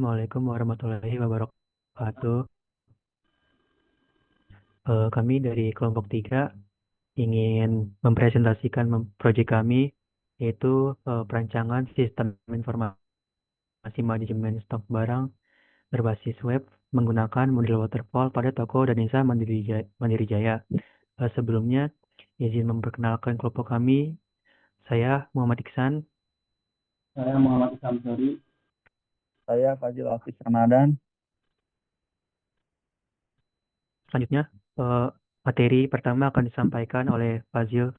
Assalamualaikum warahmatullahi wabarakatuh. Kami dari kelompok 3 ingin mempresentasikan proyek kami, yaitu perancangan sistem informasi manajemen stok barang berbasis web menggunakan model waterfall pada toko Danisa Mandiri Jaya. Sebelumnya, izin memperkenalkan kelompok kami. Saya Muhammad Iksan. Saya Muhammad Samsuri. Saya Fazil Hafiz Ramadan. Selanjutnya, materi pertama akan disampaikan oleh Fazil.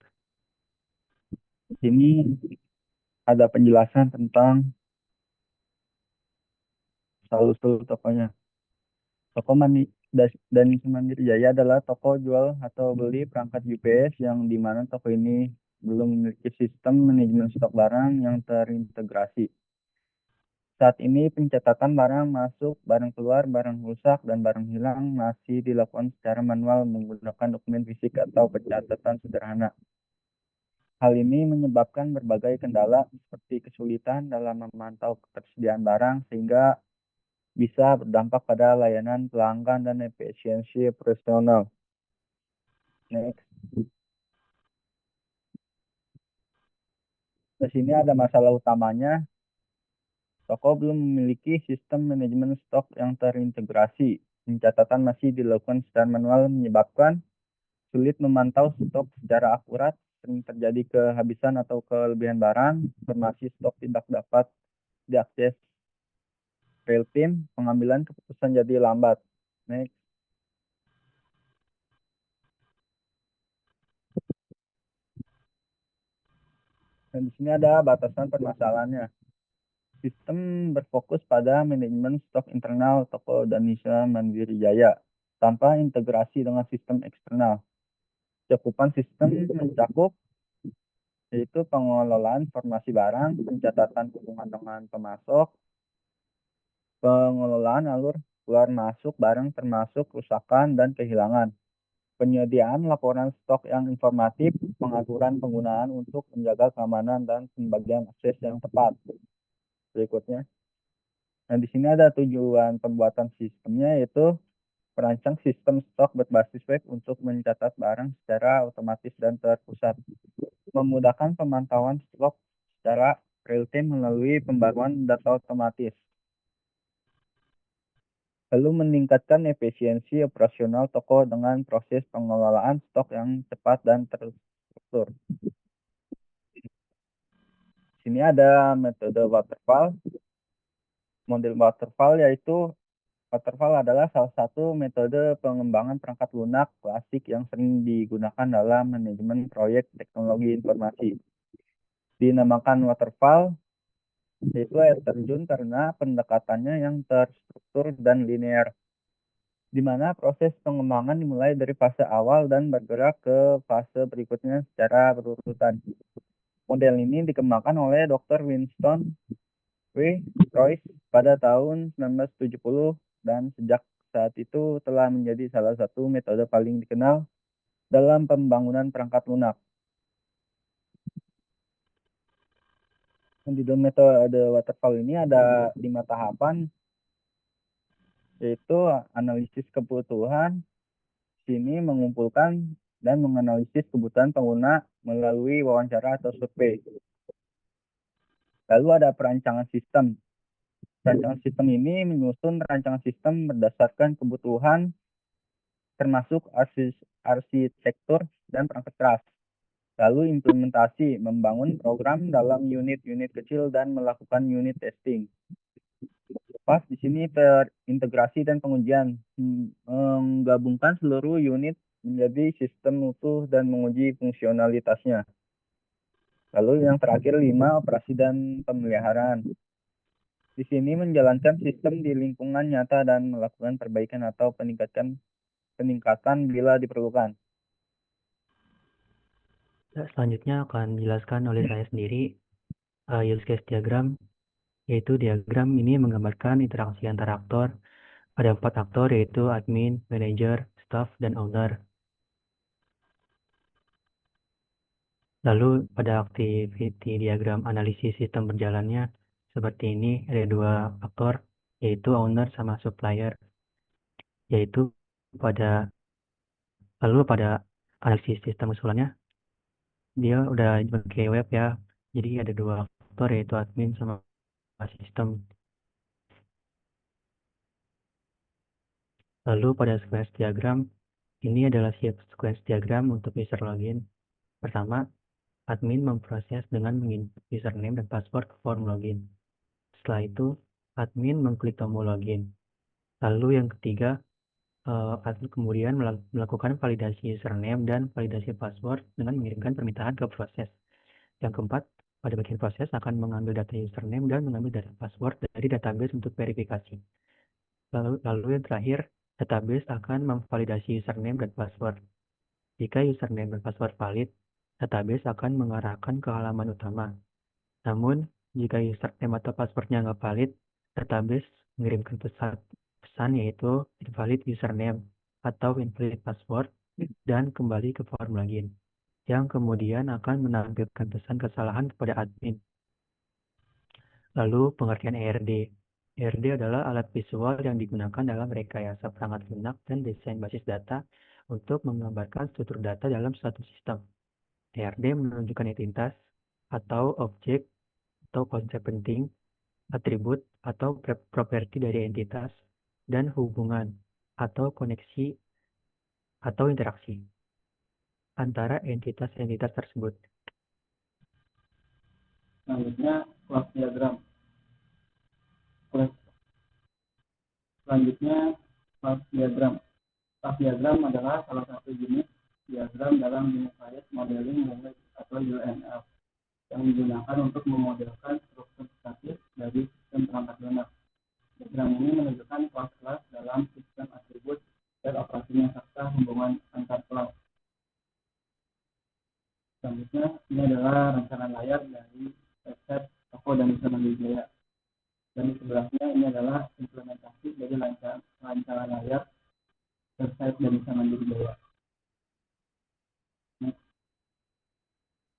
Di sini ada penjelasan tentang asal-usul tokonya. Toko Danisa Mandiri Jaya adalah toko jual atau beli perangkat UPS yang di mana toko ini belum memiliki sistem manajemen stok barang yang terintegrasi. Saat ini pencatatan barang masuk, barang keluar, barang rusak, dan barang hilang masih dilakukan secara manual menggunakan dokumen fisik atau pencatatan sederhana. Hal ini menyebabkan berbagai kendala seperti kesulitan dalam memantau ketersediaan barang sehingga bisa berdampak pada layanan pelanggan dan efisiensi operasional. Next. Di sini ada masalah utamanya. Toko belum memiliki sistem manajemen stok yang terintegrasi. Pencatatan masih dilakukan secara manual menyebabkan sulit memantau stok secara akurat, sering terjadi kehabisan atau kelebihan barang, informasi stok tidak dapat diakses real time, pengambilan keputusan jadi lambat. Next. Dan di sini ada batasan permasalahannya. Sistem berfokus pada manajemen stok internal toko Danisa Mandiri Jaya tanpa integrasi dengan sistem eksternal. Cakupan sistem mencakup yaitu pengelolaan informasi barang, pencatatan hubungan dengan pemasok, pengelolaan alur keluar masuk barang termasuk kerusakan dan kehilangan, penyediaan laporan stok yang informatif, pengaturan penggunaan untuk menjaga keamanan dan pembagian akses yang tepat. Berikutnya. Nah, di sini ada tujuan pembuatan sistemnya yaitu merancang sistem stok berbasis web untuk mencatat barang secara otomatis dan terpusat, memudahkan pemantauan stok secara real time melalui pembaruan data otomatis, lalu meningkatkan efisiensi operasional toko dengan proses pengelolaan stok yang cepat dan terstruktur. Sini ada metode waterfall. Model waterfall adalah salah satu metode pengembangan perangkat lunak klasik yang sering digunakan dalam manajemen proyek teknologi informasi. Dinamakan waterfall, yaitu air terjun karena pendekatannya yang terstruktur dan linear, di mana proses pengembangan dimulai dari fase awal dan bergerak ke fase berikutnya secara berurutan. Model ini dikembangkan oleh Dr. Winston W. Royce pada tahun 1970 dan sejak saat itu telah menjadi salah satu metode paling dikenal dalam pembangunan perangkat lunak. Di dalam metode waterfall ini ada 5 tahapan, yaitu analisis kebutuhan. Sini mengumpulkan dan menganalisis kebutuhan pengguna melalui wawancara atau survei. Lalu ada perancangan sistem. Rancangan sistem ini menyusun rancangan sistem berdasarkan kebutuhan termasuk arsitektur dan perangkat keras. Lalu implementasi, membangun program dalam unit-unit kecil dan melakukan unit testing. Pas di sini terintegrasi dan pengujian, menggabungkan seluruh unit menjadi sistem utuh dan menguji fungsionalitasnya. Lalu yang terakhir 5, operasi dan pemeliharaan. Di sini menjalankan sistem di lingkungan nyata dan melakukan perbaikan atau peningkatan bila diperlukan. Selanjutnya akan dijelaskan oleh saya sendiri, use case diagram, yaitu diagram ini menggambarkan interaksi antara aktor. Ada 4 aktor, yaitu admin, manager, staff, dan owner. Lalu pada activity diagram analisis sistem berjalannya seperti ini, ada 2 aktor, yaitu owner sama supplier, yaitu pada pada analisis sistem usulannya dia udah pakai web ya. Jadi ada dua aktor yaitu admin sama sistem. Lalu pada sequence diagram, ini adalah sequence diagram untuk user login. Pertama, admin memproses dengan menginput username dan password ke form login. Setelah itu, admin mengklik tombol login. Lalu yang ketiga, admin kemudian melakukan validasi username dan validasi password dengan mengirimkan permintaan ke proses. Yang keempat, pada bagian proses akan mengambil data username dan mengambil data password dari database untuk verifikasi. Lalu yang terakhir, database akan memvalidasi username dan password. Jika username dan password valid, database akan mengarahkan ke halaman utama. Namun, jika username atau passwordnya nggak valid, database mengirimkan pesan yaitu invalid username atau invalid password dan kembali ke form login, yang kemudian akan menampilkan pesan kesalahan kepada admin. Lalu pengertian ERD. ERD adalah alat visual yang digunakan dalam rekayasa perangkat lunak dan desain basis data untuk menggambarkan struktur data dalam suatu sistem. ERD menunjukkan identitas atau objek atau konsep penting, atribut atau properti dari entitas, dan hubungan atau koneksi atau interaksi antara entitas-entitas tersebut. Selanjutnya, kelas diagram. Selanjutnya, kelas diagram. Kelas diagram adalah salah satu jenis diagram dalam Unified Modeling Language atau UML yang digunakan untuk memodelkan struktur statis dari sistem perangkat lunak. Diagram ini menunjukkan kelas-kelas dalam sistem atribut dan operasinya serta hubungan antar kelas. Selanjutnya, ini adalah rancangan layar dari website Toko dan Bisa Mandiri. Dan di sebelahnya ini adalah implementasi dari rancangan layar website dan Bisa Mandiri Jaya.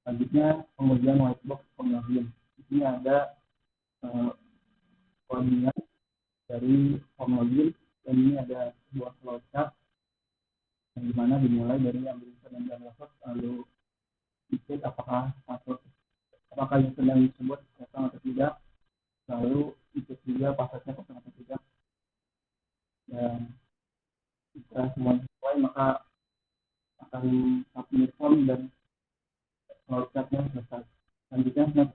Selanjutnya, pengujian whitebox pengujian. Di sini ada koordinat dari homologin, dan ini ada sebuah flowchart yang dimana dimulai dari yang username dan password, lalu dicek apakah username tersebut kosong atau tidak, lalu dicek juga passwordnya kosong atau tidak, dan jika semua sesuai maka akan submit form dan flowchartnya selesai. Selanjutnya,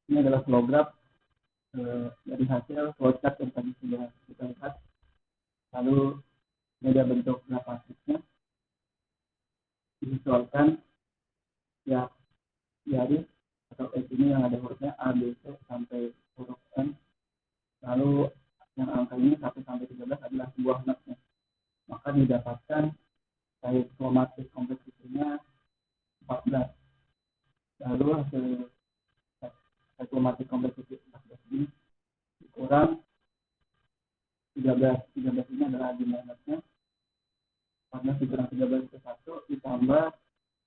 ini adalah flow graph dari hasil flowchart yang tadi sudah kita lihat. Lalu ini ada bentuk grafisnya disesuaikan ya garis atau X ini yang ada hurufnya A, B, C sampai huruf N. Lalu yang angka ini 1 sampai 13 adalah sebuah notnya. Maka didapatkan size kromatik kompleksitinya 14. Lalu hasil kromatik kompleksiti 14 ini dikurang 13. 13 ini adalah jumlah notnya. 14 dikurang 13 itu 1, ditambah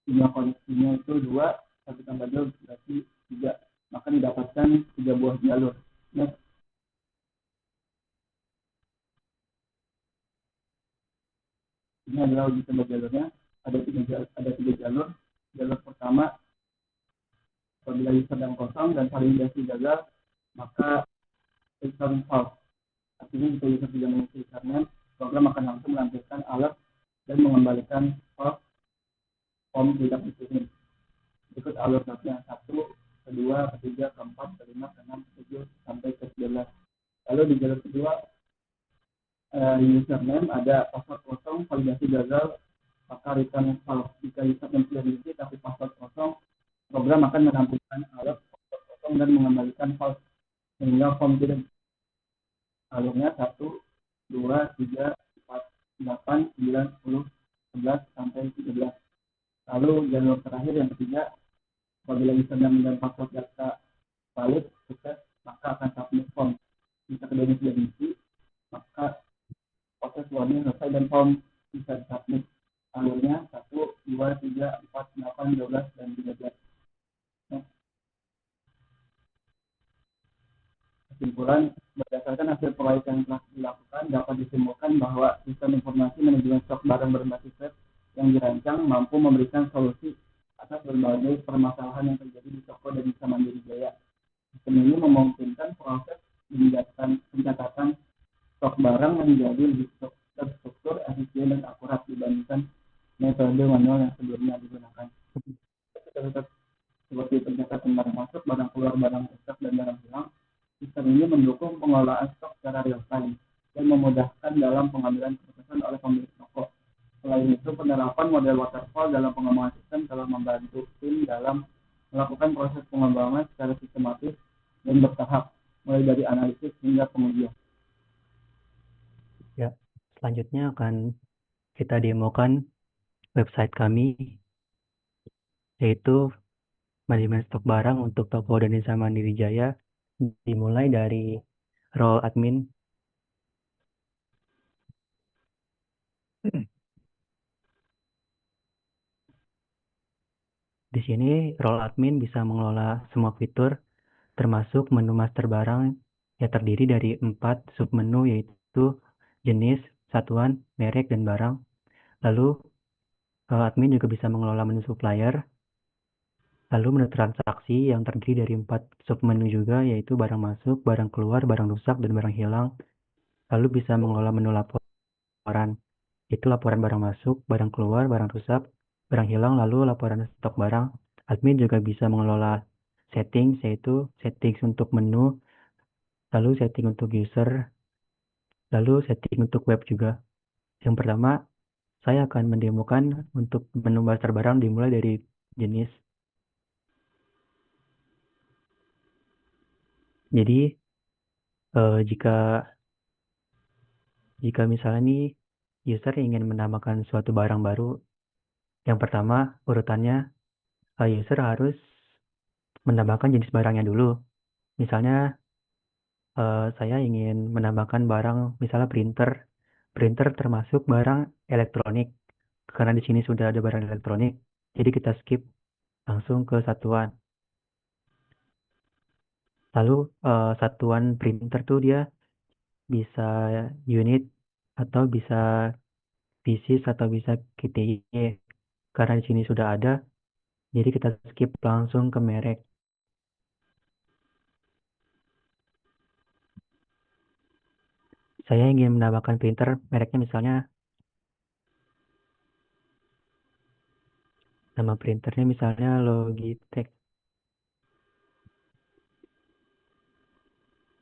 jumlah koneksinya itu 2, 1 tambah 2 berarti 3. Maka didapatkan 3 buah jalur. Nah, ini adalah uji coba jalurnya. Ada tiga jalur. Jalur pertama, apabila user sedang kosong dan validasi gagal, maka return false. Artinya jika user tidak mengisi username, program akan langsung menampilkan alert dan mengembalikan false form tidak dikirim. Berikut alertnya 1, kedua, ketiga, keempat, kelima, keenam, ketujuh, sampai ke 11. Lalu di jalur kedua, username ada password kosong, validasi gagal, maka return false. Jika username sudah diisi tapi password kosong, program akan menampilkan alert password kosong dan mengembalikan false sehingga form tidak. Alurnya 1, 2, 3, 4, 8, 9, 10, 11 sampai 13. Lalu jalur terakhir yang ketiga, apabila username dan password data valid sukses, maka akan submit form. Jika keduanya sudah diisi, maka proses loading selesai dan form bisa submit. Alurnya 1, 2, 3, 4, 8, 12, dan 13. Nah, Kesimpulan, berdasarkan hasil proyek yang telah dilakukan, dapat disimpulkan bahwa sistem informasi manajemen stok barang berbasis web yang dirancang mampu memberikan solusi atas berbagai permasalahan yang terjadi di toko dan Desa Mandiri Jaya. Sistem ini memungkinkan proses pencatatan stok barang menjadi lebih terstruktur, efisien, dan akurat dibandingkan metode manual yang sebelumnya digunakan. Seperti pencatatan barang masuk, barang keluar, barang rusak, dan barang hilang. Sistem ini mendukung pengelolaan stok secara real time dan memudahkan dalam pengambilan keputusan oleh pemilik toko. Selain itu, penerapan model waterfall dalam pengembangan sistem telah membantu tim dalam melakukan proses pengembangan secara sistematis dan bertahap, mulai dari analisis hingga pengujian. Ya, selanjutnya akan kita demokan website kami, yaitu manajemen stok barang untuk toko dan Desa Mandiri Jaya, dimulai dari role admin. Di sini role admin bisa mengelola semua fitur, termasuk menu master barang yang terdiri dari 4 submenu, yaitu jenis, satuan, merek, dan barang. Lalu admin juga bisa mengelola menu supplier, lalu menu transaksi yang terdiri dari 4 submenu juga, yaitu barang masuk, barang keluar, barang rusak, dan barang hilang. Lalu bisa mengelola menu laporan, itu laporan barang masuk, barang keluar, barang rusak, barang hilang, lalu laporan stok barang. Admin juga bisa mengelola settings, yaitu settings untuk menu, lalu setting untuk user, lalu setting untuk web juga. Yang pertama, saya akan mendemokan untuk menu master barang dimulai dari jenis. Jadi jika jika misalnya nih user ingin menambahkan suatu barang baru, yang pertama urutannya user harus menambahkan jenis barangnya dulu. Misalnya saya ingin menambahkan barang, misalnya printer. Printer termasuk barang elektronik. Karena di sini sudah ada barang elektronik, jadi kita skip langsung ke satuan. Lalu satuan printer tuh dia bisa unit atau bisa pieces atau bisa KTY. Karena di sini sudah ada, jadi kita skip langsung ke merek. Saya ingin menambahkan printer, mereknya misalnya, nama printernya misalnya Logitech.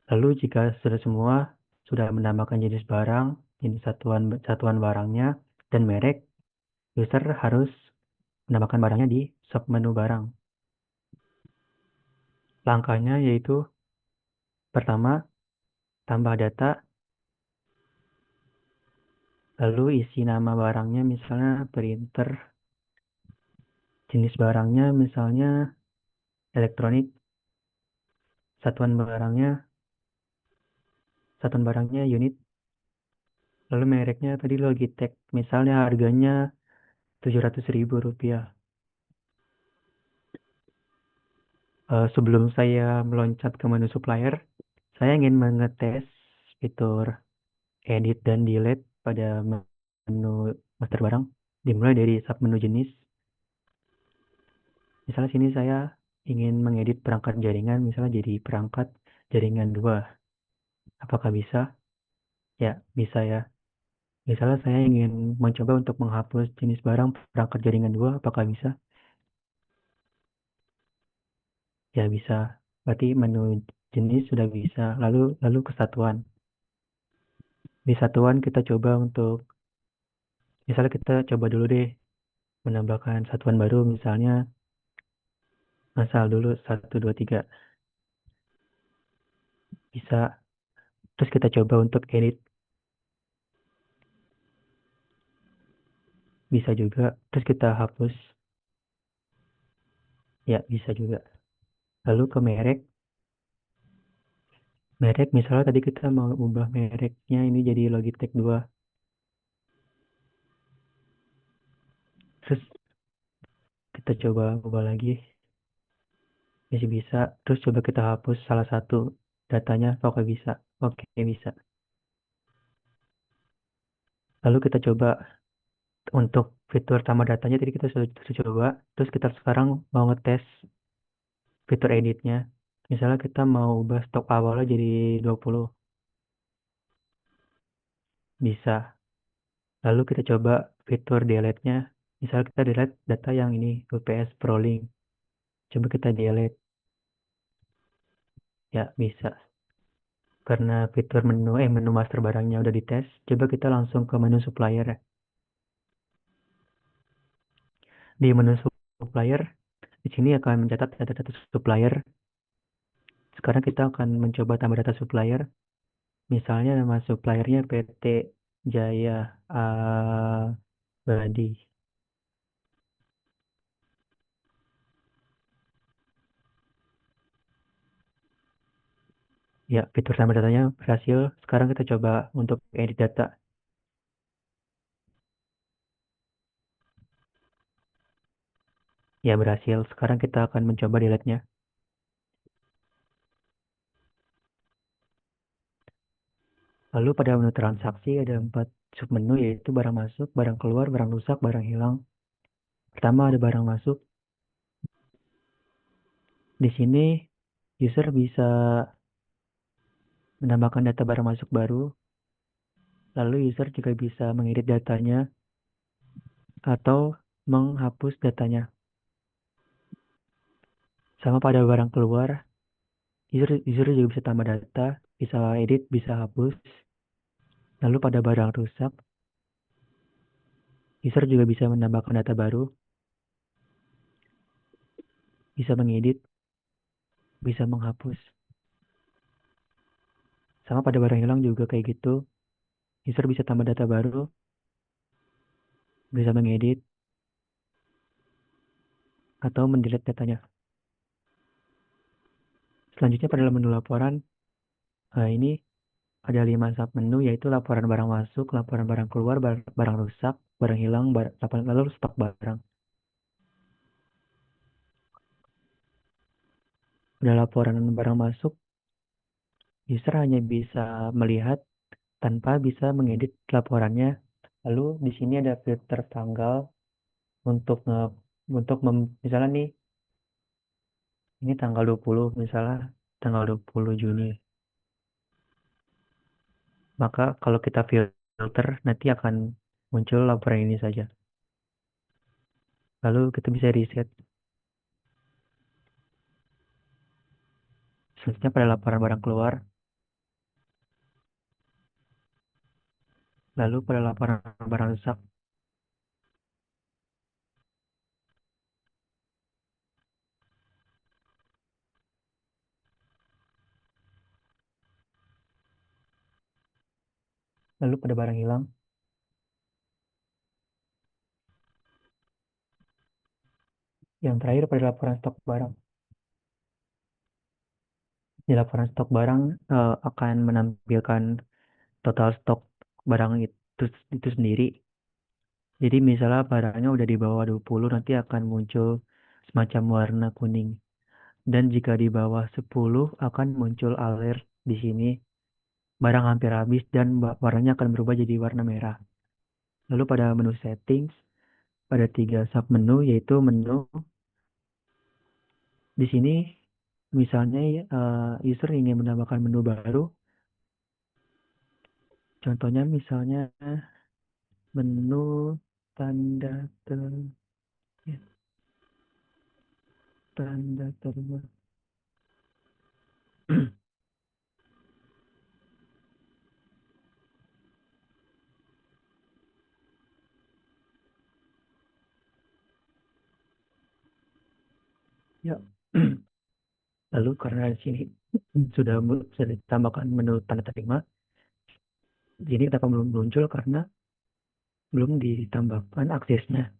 Lalu jika sudah semua, sudah menambahkan jenis barang, jenis satuan barangnya, dan merek, user harus menambahkan barangnya di submenu barang. Langkahnya yaitu pertama, tambah data, lalu isi nama barangnya misalnya printer, jenis barangnya misalnya elektronik, satuan barangnya unit, lalu mereknya tadi Logitech, misalnya harganya 700.000 rupiah. Sebelum saya meloncat ke menu supplier, saya ingin mengetes fitur edit dan delete pada menu master barang, dimulai dari submenu jenis. Misalnya sini saya ingin mengedit perangkat jaringan, misalnya jadi perangkat jaringan 2. Apakah bisa? Ya, bisa ya. Misalnya saya ingin mencoba untuk menghapus jenis barang perangkat jaringan 2, apakah bisa? Ya, bisa. Berarti menu jenis sudah bisa. Lalu ke satuan. Di satuan kita coba untuk, misalnya kita coba dulu deh menambahkan satuan baru, misalnya asal dulu 1, 2, 3. Bisa. Terus kita coba untuk edit. Bisa juga. Terus kita hapus. Ya, bisa juga. Lalu ke merek. Merek misalnya tadi kita mau ubah mereknya ini jadi Logitech 2. Terus kita coba ubah lagi. Masih bisa. Terus coba kita hapus salah satu datanya? Oke, bisa. Oke, bisa. Lalu kita coba untuk fitur tambah datanya tadi kita sudah coba. Terus kita sekarang mau ngetes fitur editnya. Misalnya kita mau ubah stok awalnya jadi 20. Bisa. Lalu kita coba fitur delete-nya. Misalnya kita delete data yang ini, UPS Prolink. Coba kita delete. Ya, bisa. Karena fitur menu master barangnya udah dites, coba kita langsung ke menu supplier. Di menu supplier, di sini akan mencatat data-data supplier. Sekarang kita akan mencoba tambah data supplier. Misalnya nama suppliernya PT Jaya Abadi. Ya, fitur tambah datanya berhasil. Sekarang kita coba untuk edit data. Ya, berhasil. Sekarang kita akan mencoba delete-nya. Lalu pada menu transaksi ada 4 submenu yaitu barang masuk, barang keluar, barang rusak, barang hilang. Pertama ada barang masuk. Di sini user bisa menambahkan data barang masuk baru. Lalu user juga bisa mengedit datanya atau menghapus datanya. Sama pada barang keluar, user juga bisa tambah data, bisa edit, bisa hapus. Lalu pada barang rusak, user juga bisa menambahkan data baru, bisa mengedit, bisa menghapus. Sama pada barang hilang juga kayak gitu. User bisa tambah data baru, bisa mengedit, atau mendelete datanya. Selanjutnya pada menu laporan, ini ada 5 submenu yaitu laporan barang masuk, laporan barang keluar, barang rusak, barang hilang, lalu stok barang. Pada laporan barang masuk, user hanya bisa melihat tanpa bisa mengedit laporannya. Lalu di sini ada filter tanggal untuk misalnya nih ini tanggal 20 misalnya tanggal 20 Juni. Maka kalau kita filter nanti akan muncul laporan ini saja. Lalu kita bisa reset. Selanjutnya pada laporan barang keluar. Lalu pada laporan barang rusak. Lalu pada barang hilang. Yang terakhir pada laporan stok barang. Di laporan stok barang akan menampilkan total stok barang itu sendiri. Jadi misalnya barangnya udah di bawah 20 nanti akan muncul semacam warna kuning. Dan jika di bawah 10 akan muncul alert di sini. Barang hampir habis dan warnanya akan berubah jadi warna merah. Lalu pada menu settings, pada 3 sub menu yaitu menu di sini misalnya user ingin menambahkan menu baru. Contohnya misalnya menu tanda ter ya, tanda terima. Ya. Lalu karena di sini sudah ditambahkan menu tanda terima, di sini kenapa belum muncul karena belum ditambahkan aksesnya.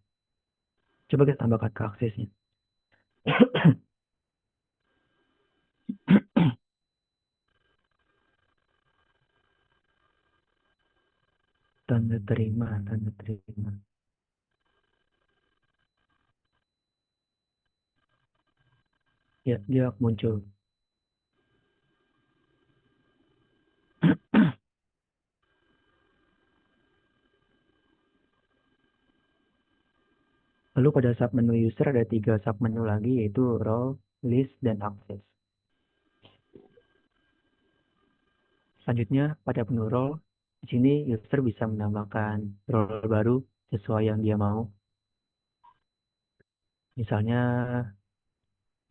Coba kita tambahkan ke aksesnya. Tanda terima, tanda terima. Ya, dia muncul. Lalu pada submenu user ada 3 submenu lagi, yaitu role, list, dan access. Selanjutnya pada menu role, di sini user bisa menambahkan role baru sesuai yang dia mau. Misalnya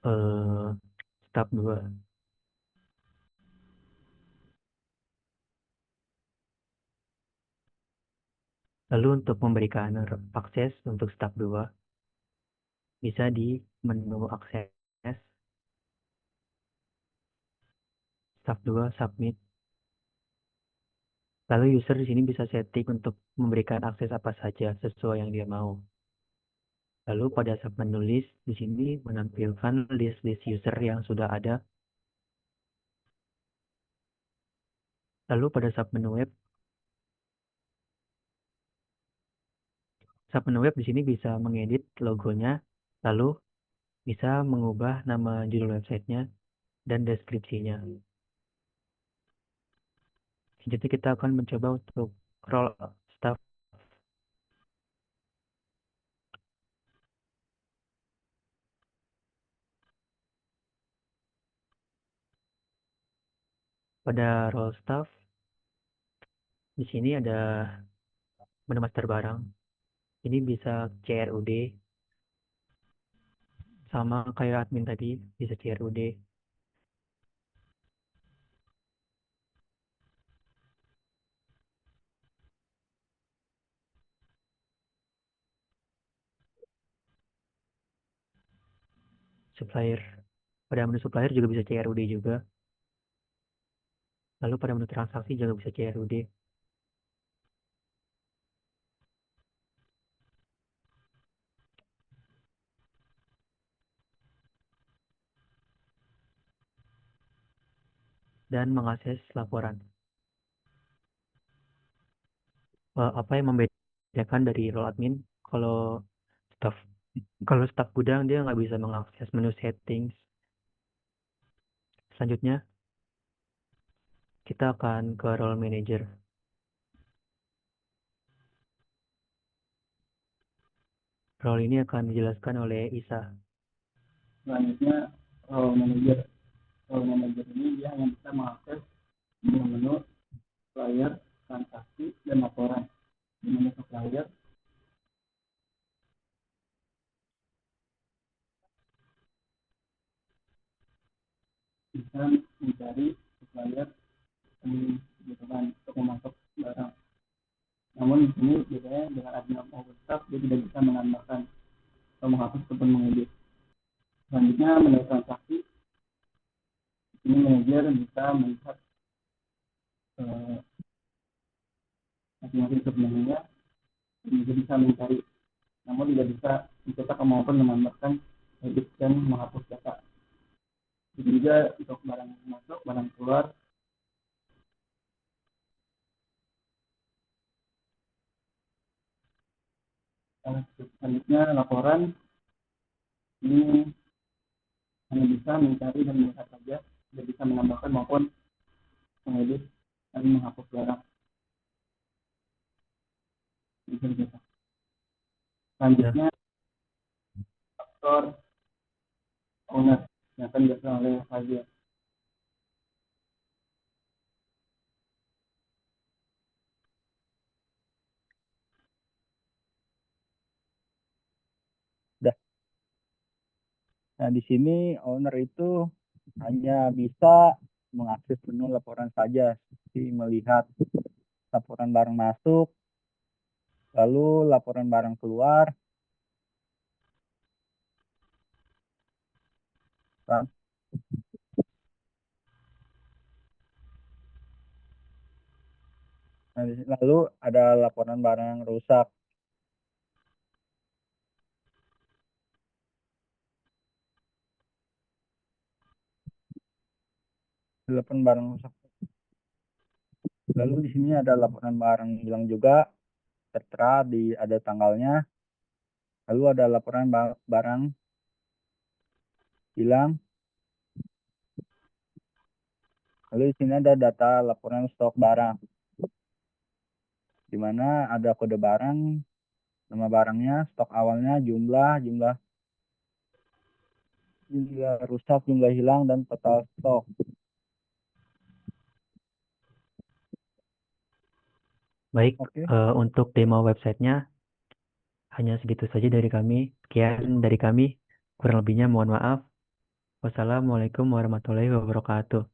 eh, staf 2. Lalu untuk memberikan akses untuk staf 2 bisa di menu akses, staf 2 submit. Lalu user di sini bisa setting untuk memberikan akses apa saja sesuai yang dia mau. Lalu pada submenu list di sini menampilkan list-list user yang sudah ada. Lalu pada submenu web di sini bisa mengedit logonya, lalu bisa mengubah nama judul websitenya dan deskripsinya. Jadi kita akan mencoba untuk role staff. Pada role staff di sini ada menu master barang. Ini bisa CRUD sama kayak admin tadi, bisa CRUD. Supplier. Pada menu supplier juga bisa CRUD juga. Lalu pada menu transaksi juga bisa CRUD. Dan mengakses laporan. Apa yang membedakan dari role admin? Kalau staff kalau staff gudang dia nggak bisa mengakses menu settings. Selanjutnya kita akan ke role manager. Role ini akan dijelaskan oleh Isa. Selanjutnya role manager. Role manager ini dia hanya bisa mengakses menu-menu supplier, transaksi, dan laporan. Di menu supplier bisa mencari supplier gitu kan untuk memasok barang. Namun di sini bedanya dengan admin overstaff dia tidak bisa menambahkan atau menghapus ataupun mengedit. Selanjutnya menu transaksi ini manajer bisa melihat eh, masing-masing submenunya dan juga bisa mencari, namun tidak bisa mencetak maupun menambahkan, edit dan menghapus data. Jadi juga untuk barang masuk, barang keluar. Selanjutnya laporan ini hanya bisa mencari dan melihat saja, tidak bisa menambahkan maupun mengedit dan menghapus barang. Ya, Selanjutnya faktor owner yang akan dilakukan oleh Fazil. Dah. Nah, di sini owner itu hanya bisa mengakses menu laporan saja, seperti melihat laporan barang masuk, lalu laporan barang keluar, kan? Nah, lalu ada laporan barang rusak. Laporan barang rusak. Lalu di sini ada laporan barang hilang juga, tertera di ada tanggalnya. Lalu ada laporan barang hilang. Lalu di sini ada data laporan stok barang, di mana ada kode barang nama barangnya, stok awalnya, jumlah rusak, jumlah hilang, dan total stok. Baik, Oke. untuk demo websitenya hanya segitu saja dari kami. Sekian dari kami. Kurang lebihnya mohon maaf. Wassalamualaikum warahmatullahi wabarakatuh.